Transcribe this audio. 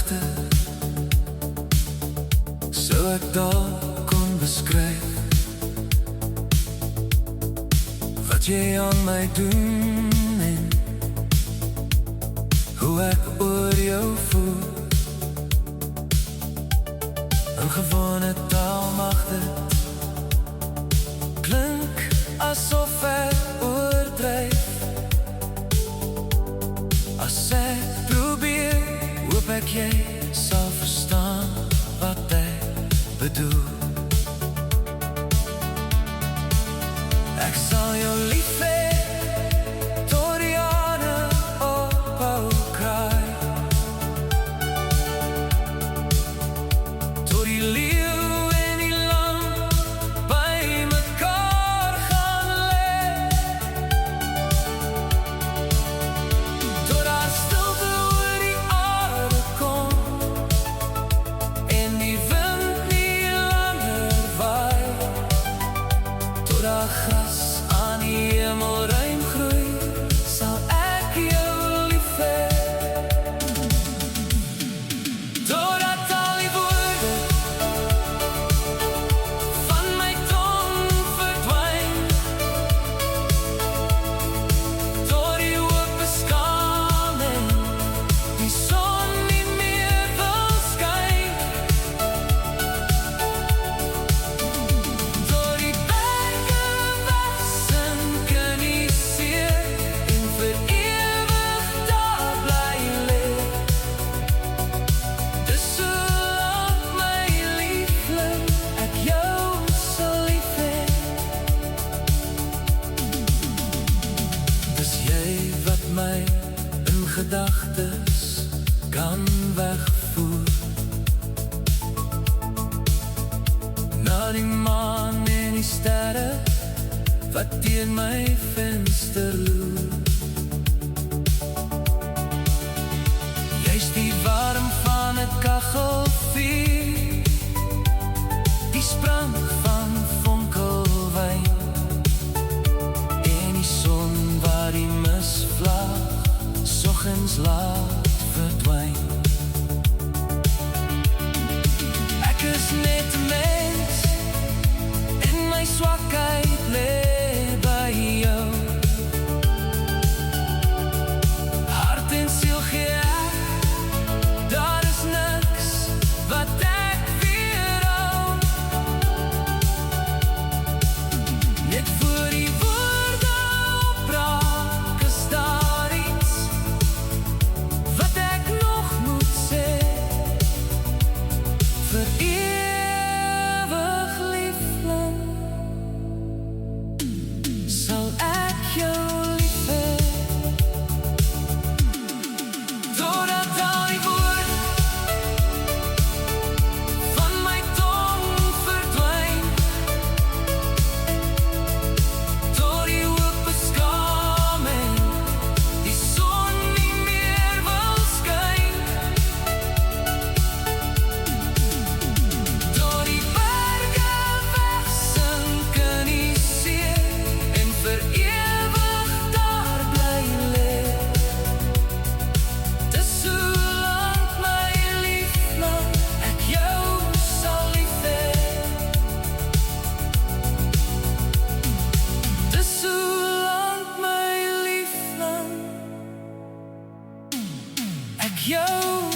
gedagte sou ek daar kon beskryf wat jy aan my doen en hoe ek oor jou voel. In gewone taal mag dit klink asof ek oordryf. As ek probeer, hoop ek jy sal verstaan wat ek bedoel. Ek sal jou lief hê tot die jare ophou kraai, tot die leeu en die lam by mekaar gaan lê, tot daar stilte oor die aarde kom en die wind nie langer waai, tot daar gras aan die hemelruim groei, sal ek jou lief hê. Totdat al die woorde van my tong verdwyn, tot die hoop beskaam en die son nie meer wil skyn, tot die berge wegsink in die see en vir ewig daar bly lê. Dis solank my liefling ek jou sal lief hê. Dis jy wat my in gedagtes kan wegvoer na die maan en die sterre wat teen my venster loer. Jy's die warm van 'n kachelvuur, die sprang van vonkelwyn en die son wat die misvlaag soggens laat verdwyn. Ek is net 'n mens en my swakheid lê by jou. Hart en siel gee ek, daar is niks wat ek weerhou. Net voor die woorde opbraak is daar iets wat ek nog moet sê. Vir ewig liefling sal ek jou lief hê. Totdat al die woorde van my tong verdwyn, tot die hoop beskaam en die son nie meer wil skyn, tot die berge wegsink in die see en vir ewig daar bly lê. Dis solank my liefling ek jou sal lief hê. Dis solank my liefling ek jou